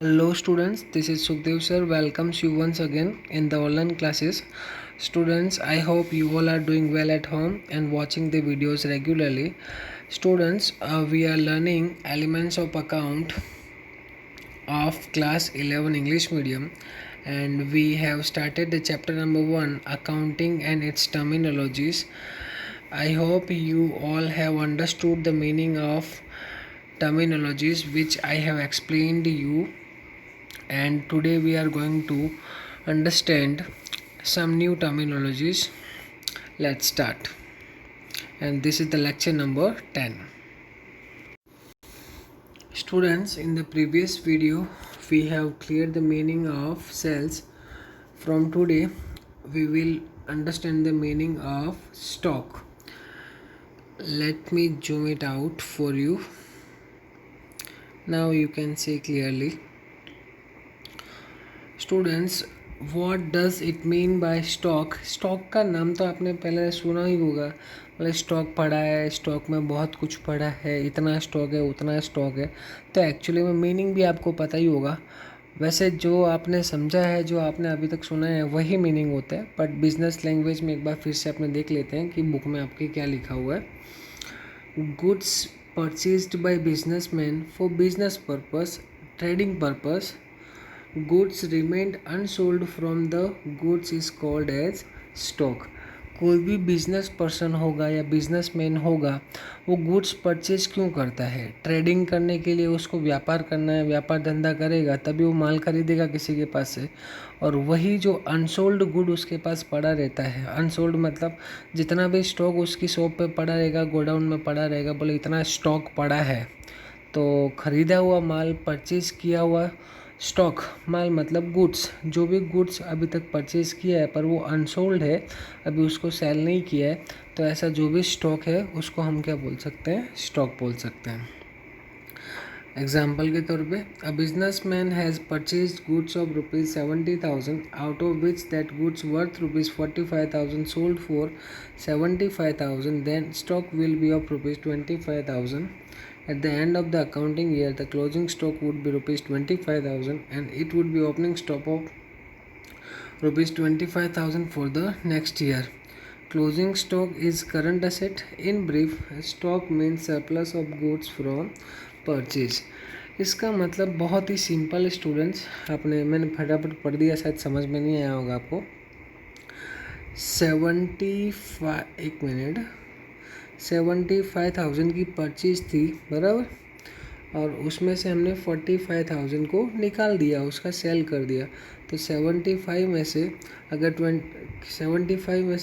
Hello students, this is Sukhdev sir. Welcomes you once again in the online classes. Students, I hope you all are doing well at home and watching the videos regularly. Students, we are learning elements of account of class 11 English medium, and we have started the chapter number 1, accounting and its terminologies. I hope you all have understood the meaning of terminologies which I have explained you, and today we are going to understand some new terminologies. Let's start. And this is the lecture number 10. Students, in the previous video we have cleared the meaning of sales. From today we will understand the meaning of stock. Let me zoom it out for you. Now you can see clearly. Students, what does it mean by stock? Stock का नाम तो आपने पहले सुना ही होगा, मतलब stock पढ़ा है, स्टॉक में बहुत कुछ पढ़ा है, इतना स्टॉक है, उतना स्टॉक है, तो एक्चुअली में मीनिंग भी आपको पता ही होगा। वैसे जो आपने समझा है, जो आपने अभी तक सुना है, वही मीनिंग होता है, बट बिजनेस लैंग्वेज में एक बार फिर से अपने देख लेते हैं कि बुक में आपके क्या लिखा हुआ है। Goods purchased bye businessman for business purpose, trading purpose, goods remained unsold from the goods is called as stock. कोई भी बिजनेस पर्सन होगा या बिजनेसमैन होगा, वो गुड्स परचेज क्यों करता है? ट्रेडिंग करने के लिए, उसको व्यापार करना है, व्यापार धंधा करेगा तभी वो माल खरीदेगा किसी के पास से। और वही जो अनसोल्ड गुड उसके पास पड़ा रहता है, अनसोल्ड मतलब जितना भी स्टॉक उसकी शॉप पे पड़ा रहेगा, गोडाउन में पड़ा रहेगा, बोले इतना स्टॉक पड़ा है, तो खरीदा हुआ माल, परचेज किया हुआ स्टॉक माल मतलब गुड्स, जो भी गुड्स अभी तक परचेज किया है पर वो अनसोल्ड है, अभी उसको सेल नहीं किया है, तो ऐसा जो भी स्टॉक है उसको हम क्या बोल सकते हैं? स्टॉक बोल सकते हैं। एग्जाम्पल के तौर पे, a business man has purchase goods of ₹70,000, out of which that goods worth ₹45,000 sold for 75,000, then stock will be of ₹25,000. At the end of the accounting year, the closing stock would be ₹25,000 and it would be opening stock of ₹25,000 for the next year. Closing stock is current asset. In brief, stock means surplus of goods from purchase. इसका मतलब बहुत ही simple students, मैंने फटाफट पढ़ दिया, शायद समझ में नहीं आया होगा आपको। 75,000 की परचेज थी, बराबर, और उसमें से हमने 45,000 को निकाल दिया, उसका सेल कर दिया। तो 75 में से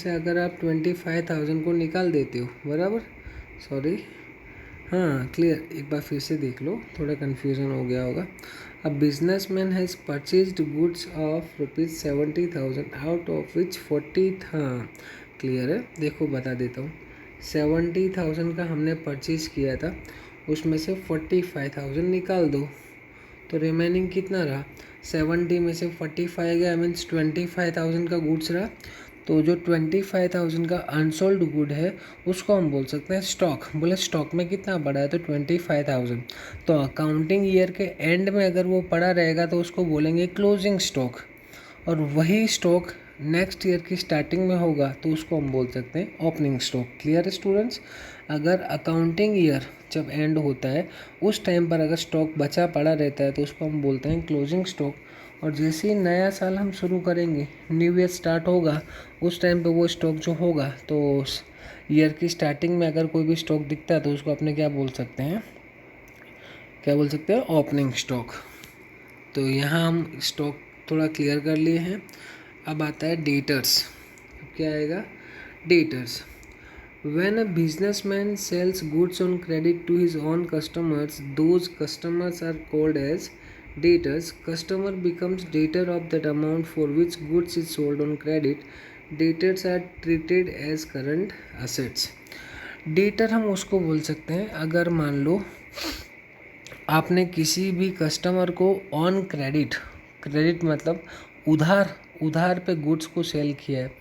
अगर आप 25,000 को निकाल देते हो, बराबर, सॉरी, हाँ क्लियर, एक बार फिर से देख लो, थोड़ा कन्फ्यूज़न हो गया होगा। अ business man has purchased goods of ₹70,000 out of विच 40, हाँ क्लियर है, देखो बता देता हूँ। 70,000 का हमने परचेज किया था, उसमें से 45,000 निकाल दो, तो रिमेनिंग कितना रहा? 70 में से 45 गया, मीन्स 25,000 का गुड्स रहा। तो जो 25,000 का अनसोल्ड गुड है उसको हम बोल सकते हैं स्टॉक। बोले स्टॉक में कितना पड़ा है? तो 25,000। तो अकाउंटिंग ईयर के एंड में अगर वो पड़ा रहेगा तो उसको बोलेंगे क्लोजिंग स्टॉक, और वही स्टॉक नेक्स्ट ईयर की स्टार्टिंग में होगा तो उसको हम बोल सकते हैं ओपनिंग स्टॉक। क्लियर है स्टूडेंट्स? अगर अकाउंटिंग ईयर जब एंड होता है उस टाइम पर अगर स्टॉक बचा पड़ा रहता है तो उसको हम बोलते हैं क्लोजिंग स्टॉक। और जैसे ही नया साल हम शुरू करेंगे, न्यू ईयर स्टार्ट होगा, उस टाइम पे वो स्टॉक जो होगा, तो ईयर की स्टार्टिंग में अगर कोई भी स्टॉक दिखता है तो उसको अपने क्या बोल सकते हैं? क्या बोल सकते हैं? Opening stock. तो यहाँ हम स्टॉक थोड़ा क्लियर कर लिए हैं। अब आता है डेटर्स। अब क्या आएगा? Debtors. When a businessman sells goods on credit to his own customers, those customers are called as debtors. Customer becomes debtor of that amount for which goods is sold on credit. Debtors are treated as current assets. Debtor हम उसको बोल सकते हैं अगर मान लो आपने किसी भी कस्टमर को ऑन क्रेडिट, क्रेडिट मतलब उधार पे गुड्स को सेल किया है,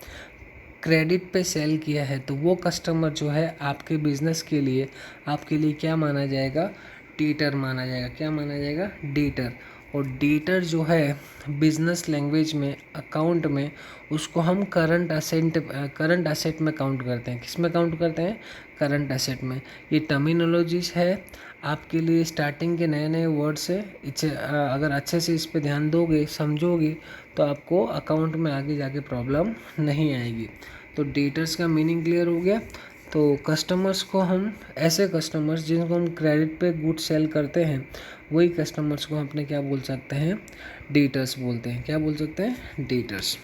क्रेडिट पे सेल किया है, तो वो कस्टमर जो है आपके बिजनेस के लिए, आपके लिए क्या माना जाएगा? डेटर माना जाएगा। क्या माना जाएगा? डेटर। और डेटर जो है बिजनेस लैंग्वेज में अकाउंट में उसको हम करंट असेट में काउंट करते हैं। किस में काउंट करते हैं? करंट असेट में। ये टर्मिनोलॉजीज है आपके लिए, स्टार्टिंग के नए नए वर्ड्स है। इसे अगर अच्छे से इस पे ध्यान दोगे, समझोगे, तो आपको अकाउंट में आगे जाके प्रॉब्लम नहीं आएगी। तो डेटर्स का मीनिंग क्लियर हो गया। तो कस्टमर्स को हम, ऐसे कस्टमर्स जिनको हम क्रेडिट पे गुड सेल करते हैं, वही कस्टमर्स को हम अपने क्या बोल सकते हैं? डेटर्स बोलते हैं। क्या बोल सकते हैं? डेटर्स।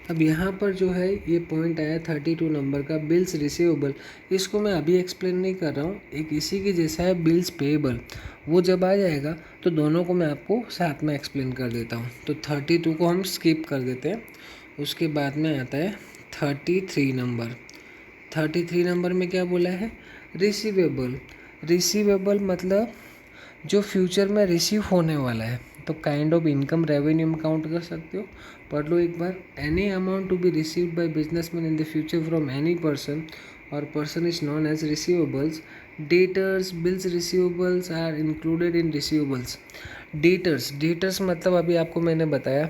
अब यहाँ पर जो है ये पॉइंट आया 32 नंबर का, बिल्स रिसीवेबल। इसको मैं अभी एक्सप्लेन नहीं कर रहा हूँ, एक इसी के जैसा है बिल्स पेएबल। वो जब आ जाएगा तो दोनों को मैं आपको साथ में एक्सप्लेन कर देता हूँ। तो 32 को हम स्किप कर देते हैं। उसके बाद में आता है 33 नंबर। 33 नंबर में क्या बोला है? रिसीवेबल। रिसीवेबल मतलब जो फ्यूचर में रिसीव होने वाला है। तो काइंड ऑफ इनकम, रेवेन्यू में काउंट कर सकते हो। पढ़ लो एक बार। Any amount to be received by businessman in the future from any person और person is known as receivables. Debtors, bills receivables are included in receivables. Debtors मतलब अभी आपको मैंने बताया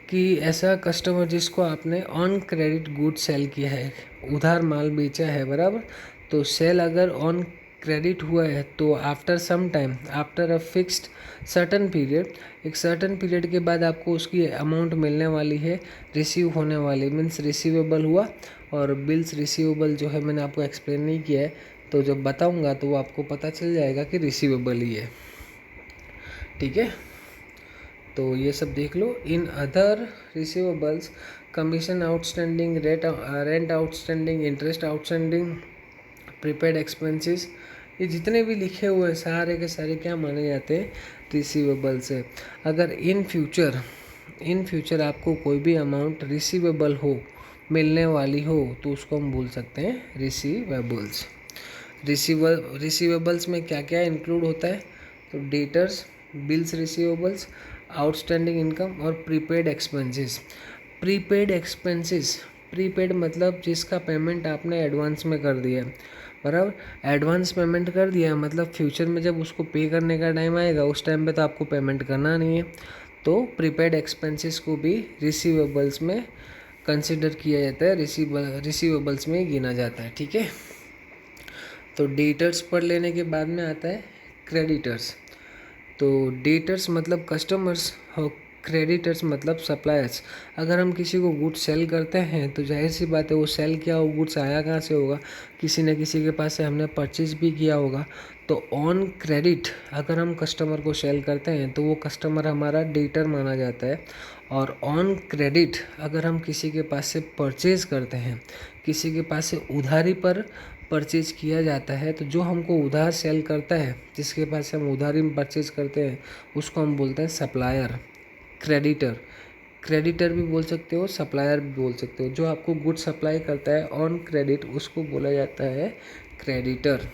कि ऐसा कस्टमर जिसको आपने ऑन क्रेडिट गुड सेल किया है, उधार माल बेचा है, बराबर। तो सेल अगर ऑन क्रेडिट हुआ है तो after some time, after a fixed certain period, एक सर्टन पीरियड के बाद आपको उसकी अमाउंट मिलने वाली है, रिसीव होने वाली, मीन्स रिसीवेबल हुआ। और बिल्स रिसीवेबल जो है मैंने आपको एक्सप्लेन नहीं किया है, तो जब बताऊंगा तो वो आपको पता चल जाएगा कि रिसीवेबल ही है। ठीक है, तो ये सब देख लो। In other receivables commission outstanding, rent outstanding, interest outstanding, prepaid expenses, ये जितने भी लिखे हुए हैं सारे के सारे क्या माने जाते हैं? रिसीवेबल से। अगर इन फ्यूचर आपको कोई भी अमाउंट रिसीवेबल हो, मिलने वाली हो, तो उसको हम बोल सकते हैं रिसीवेबल्स। रिसीवेबल्स में क्या क्या इंक्लूड होता है? तो debtors, bills receivables, outstanding income और प्रीपेड एक्सपेंसेस। प्रीपेड मतलब जिसका पेमेंट आपने एडवांस में कर दिया है, बराबर। एडवांस पेमेंट कर दिया मतलब फ्यूचर में जब उसको पे करने का टाइम आएगा, उस टाइम पे तो आपको पेमेंट करना नहीं है। तो प्रीपेड एक्सपेंसेस को भी रिसीवेबल्स में कंसिडर किया जाता है, रिसीवेबल्स में गिना जाता है। ठीक है, तो डेटर्स पढ़ लेने के बाद में आता है क्रेडिटर्स। तो डेटर्स मतलब कस्टमर्स और क्रेडिटर्स मतलब सप्लायर्स। अगर हम किसी को गुड्स सेल करते हैं तो जाहिर सी बात है वो सेल किया हो, गुड्स आया कहाँ से होगा? किसी न किसी के पास से हमने परचेज भी किया होगा। तो ऑन क्रेडिट अगर हम कस्टमर को सेल करते हैं तो वो कस्टमर हमारा डेटर माना जाता है। और ऑन क्रेडिट अगर हम किसी के पास से परचेज करते हैं, किसी के पास से उधारी पर परचेज किया जाता है, तो जो हमको उधार सेल करता है, जिसके पास से हम उधारी में परचेज करते हैं, उसको हम बोलते हैं सप्लायर। क्रेडिटर भी बोल सकते हो, सप्लायर भी बोल सकते हो। जो आपको गुड सप्लाई करता है ऑन क्रेडिट, उसको बोला जाता है creditor.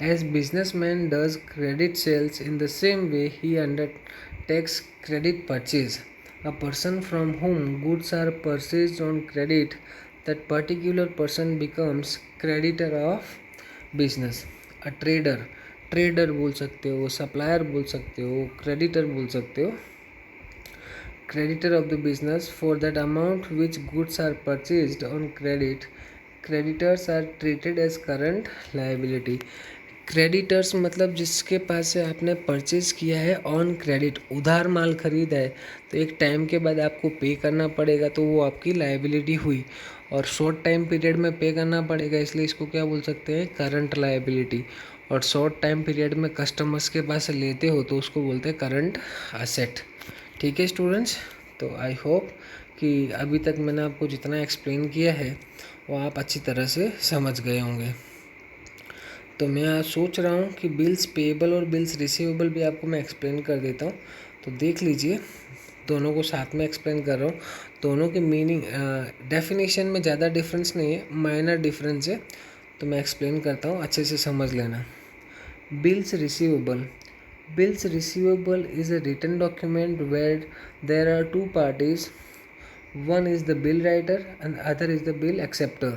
As businessman does credit sales in the same way ही undertakes credit purchase. A person from whom goods are purchased on credit, that particular person becomes creditor of business. A trader बोल सकते हो, supplier बोल सकते हो, creditor बोल सकते हो। Creditor of the business for that amount which goods are purchased on credit. Creditors are treated as current liability. Creditors मतलब जिसके पास से आपने परचेज किया है ऑन क्रेडिट, उधार माल खरीदा है, तो एक टाइम के बाद आपको पे करना पड़ेगा, तो वो आपकी लायबिलिटी हुई। और शॉर्ट टाइम पीरियड में पे करना पड़ेगा, इसलिए इसको क्या बोल सकते हैं? Current liability. और शॉर्ट टाइम पीरियड में कस्टमर्स के पास लेते हो तो उसको बोलते हैं करंट असेट। ठीक है स्टूडेंट्स, तो आई होप कि अभी तक मैंने आपको जितना एक्सप्लेन किया है वो आप अच्छी तरह से समझ गए होंगे। तो मैं आज सोच रहा हूँ कि बिल्स पेएबल और बिल्स रिसीवेबल भी आपको मैं एक्सप्लेन कर देता हूँ। तो देख लीजिए, दोनों को साथ में एक्सप्लेन कर रहा हूँ। दोनों के मीनिंग, डेफिनेशन में ज़्यादा डिफरेंस नहीं है, माइनर डिफरेंस है। तो मैं एक्सप्लेन करता हूँ, अच्छे से समझ लेना। Bills receivable is a written document where there are two parties. One is the bill writer and other is the bill acceptor.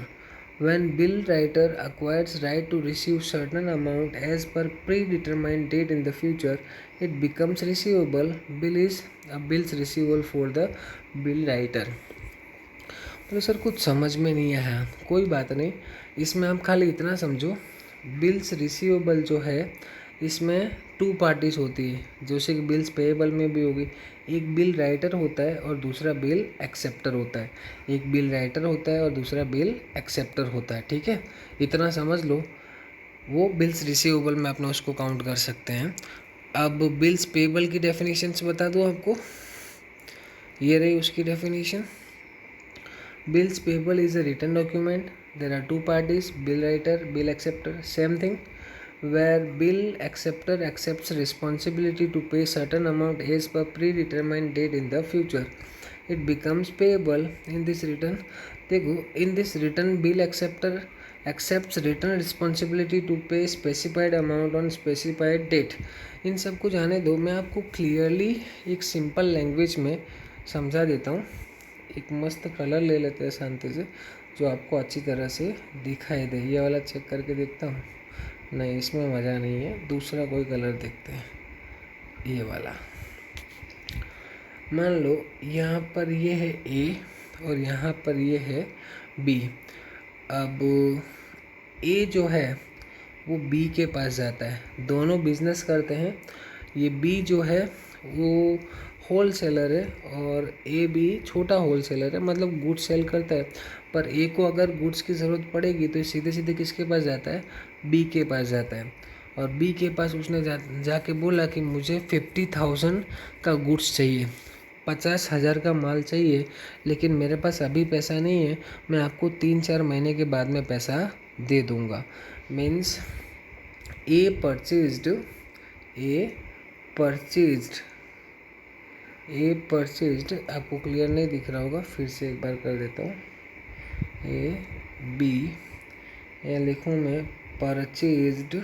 When bill writer acquires right to receive certain amount as per predetermined date in the future, it becomes receivable. Bill is a bills receivable for the bill writer. तो sir कुछ समझ में नहीं आया, कोई बात नहीं, इसमें आप खाली इतना समझो, बिल्स रिसीवेबल जो है इसमें टू पार्टीज होती है, जैसे कि बिल्स पेएबल में भी होगी, एक बिल राइटर होता है और दूसरा बिल एक्सेप्टर होता है, एक बिल राइटर होता है और दूसरा बिल एक्सेप्टर होता है, ठीक है, इतना समझ लो। वो बिल्स रिसीवेबल में अपने उसको काउंट कर सकते हैं। अब बिल्स पेएबल की डेफिनेशंस बता दूँ आपको, ये रही उसकी definition. Bills payable is a written document. There are two parties, bill writer, bill acceptor. Same thing, where bill acceptor accepts responsibility to pay certain amount as per predetermined date in the future. It becomes payable in this written. देखो, in this written, bill acceptor accepts written responsibility to pay specified amount on specified date. इन सब को जाने दो, मैं आपको clearly एक simple language में समझा देता हूँ। एक मस्त कलर ले लेते हैं शांति से, जो आपको अच्छी तरह से दिखाई दे। ये वाला चेक करके देखता हूँ, नहीं इसमें मज़ा नहीं है, दूसरा कोई कलर देखते हैं, ये वाला। मान लो यहाँ पर ये है ए और यहाँ पर ये है बी। अब ए जो है वो बी के पास जाता है, दोनों बिजनेस करते हैं। ये बी जो है वो होल सेलर है और ए भी छोटा होल सेलर है, मतलब गुड्स सेल करता है। पर ए को अगर गुड्स की ज़रूरत पड़ेगी तो सीधे सीधे किसके पास जाता है, बी के पास जाता है। और बी के पास उसने जाके बोला कि मुझे 50,000 का गुड्स चाहिए, 50,000 का माल चाहिए, लेकिन मेरे पास अभी पैसा नहीं है, मैं आपको 3-4 महीने के बाद में पैसा दे दूँगा। मीन्स ए परचेज्ड आपको क्लियर नहीं दिख रहा होगा, फिर से एक बार कर देता हूँ। ए बी, यहाँ लिखूँ मैं परचेज्ड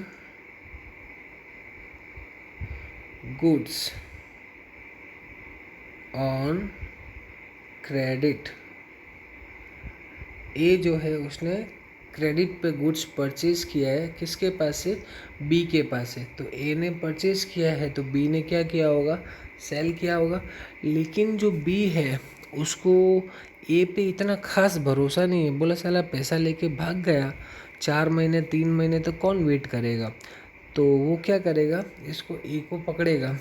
गुड्स ऑन क्रेडिट। ए जो है उसने क्रेडिट पे गुड्स परचेज किया है, किसके पास से, बी के पास से। तो ए ने परचेज किया है तो बी ने क्या किया होगा, सेल किया होगा। लेकिन जो बी है उसको ए पे इतना खास भरोसा नहीं है, बोला साला पैसा लेके भाग गया, 4 महीने 3 महीने तक कौन वेट करेगा। तो वो क्या करेगा, इसको ए को पकड़ेगा,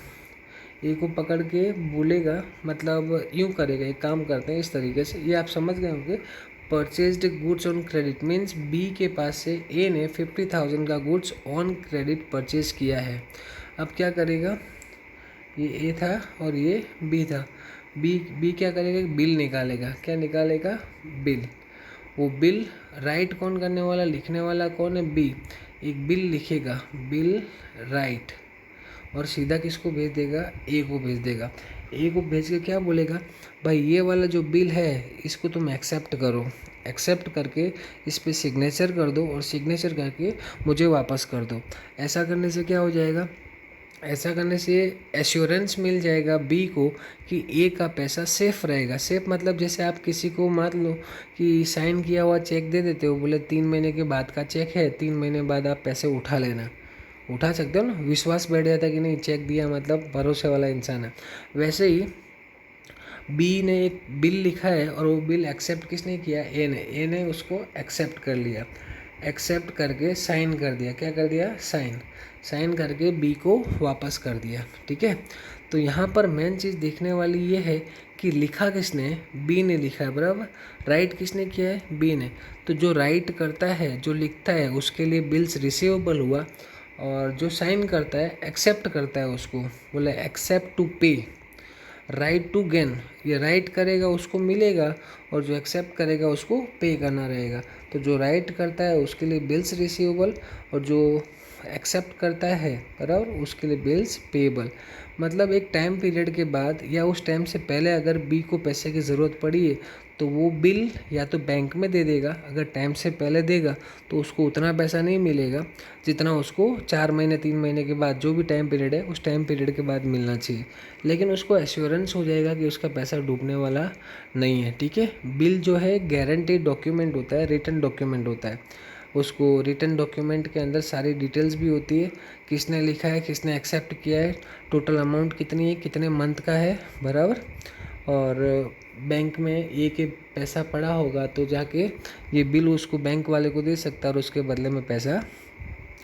ए को पकड़ के बोलेगा, मतलब यूँ करेगा, एक काम करते हैं इस तरीके से, ये आप समझ गए होंगे। Purchased goods on credit means B के पास से ए ने 50,000 का गुड्स ऑन क्रेडिट परचेज किया है। अब क्या करेगा, ये ए था और ये बी था, बी क्या करेगा, बिल निकालेगा। क्या निकालेगा, बिल। वो बिल राइट कौन करने वाला, लिखने वाला कौन है, बी। एक बिल लिखेगा, बिल राइट, और सीधा किसको भेज देगा, ए को भेज देगा। ए को भेज के क्या बोलेगा, भाई ये वाला जो बिल है इसको तुम एक्सेप्ट करो, एक्सेप्ट करके इस पर सिग्नेचर कर दो और सिग्नेचर करके मुझे वापस कर दो। ऐसा करने से क्या हो जाएगा, ऐसा करने से एश्योरेंस मिल जाएगा बी को कि ए का पैसा सेफ रहेगा। सेफ मतलब जैसे आप किसी को मान लो कि साइन किया हुआ चेक दे देते हो, बोले 3 महीने के बाद का चेक है, 3 महीने बाद आप पैसे उठा लेना, उठा सकते हो ना, विश्वास बैठ जाता कि नहीं चेक दिया मतलब भरोसे वाला इंसान है। वैसे ही बी ने एक बिल लिखा है और वो बिल एक्सेप्ट किसने किया, ए ने उसको एक्सेप्ट कर लिया, एक्सेप्ट करके साइन कर दिया। क्या कर दिया, साइन करके बी को वापस कर दिया, ठीक है। तो यहाँ पर मेन चीज़ देखने वाली ये है कि लिखा किसने, बी ने लिखा है, बराबर। राइट किसने किया है, बी ने। तो जो राइट करता है, जो लिखता है, उसके लिए बिल्स रिसीवेबल हुआ, और जो साइन करता है, एक्सेप्ट करता है, उसको बोले एक्सेप्ट टू पे, राइट टू गेन, ये राइट करेगा उसको मिलेगा, और जो एक्सेप्ट करेगा उसको पे करना रहेगा। तो जो राइट करता है उसके लिए बिल्स रिसीवेबल, और जो एक्सेप्ट करता है बराबर, उसके लिए बिल्स पेएबल। मतलब एक टाइम पीरियड के बाद या उस टाइम से पहले अगर बी को पैसे की ज़रूरत पड़ी है तो वो बिल या तो बैंक में दे देगा, अगर टाइम से पहले देगा तो उसको उतना पैसा नहीं मिलेगा जितना उसको 4 महीने 3 महीने के बाद, जो भी टाइम पीरियड है उस टाइम पीरियड के बाद मिलना चाहिए। लेकिन उसको एश्योरेंस हो जाएगा कि उसका पैसा डूबने वाला नहीं है, ठीक है। बिल जो है गारंटी डॉक्यूमेंट होता है, रिटन डॉक्यूमेंट होता है। उसको रिटन डॉक्यूमेंट के अंदर सारी डिटेल्स भी होती है, किसने लिखा है, किसने एक्सेप्ट किया है, टोटल अमाउंट कितनी है, कितने मंथ का है बराबर। और बैंक में एक पैसा पड़ा होगा तो जाके ये बिल उसको बैंक वाले को दे सकता है और उसके बदले में पैसा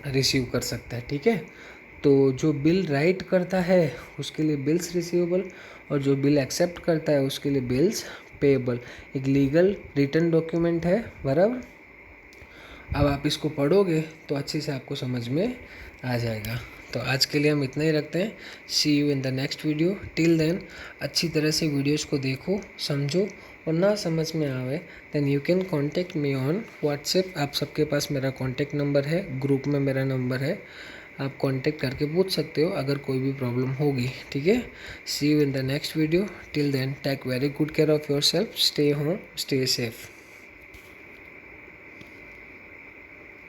रिसीव कर सकता है, ठीक है। तो जो बिल राइट करता है उसके लिए बिल्स रिसीवेबल, और जो बिल एक्सेप्ट करता है उसके लिए बिल्स पेएबल। एक लीगल रिटन डॉक्यूमेंट है बराबर। अब आप इसको पढ़ोगे तो अच्छे से आपको समझ में आ जाएगा। तो आज के लिए हम इतना ही रखते हैं। See you in the next video. Till then अच्छी तरह से वीडियोस को देखो, समझो, और ना समझ में आवे then you can contact me on WhatsApp. आप सबके पास मेरा कांटेक्ट नंबर है, ग्रुप में मेरा नंबर है, आप कांटेक्ट करके पूछ सकते हो अगर कोई भी प्रॉब्लम होगी, ठीक है। See you in the next video. Till then take very good care of yourself, stay home, stay safe.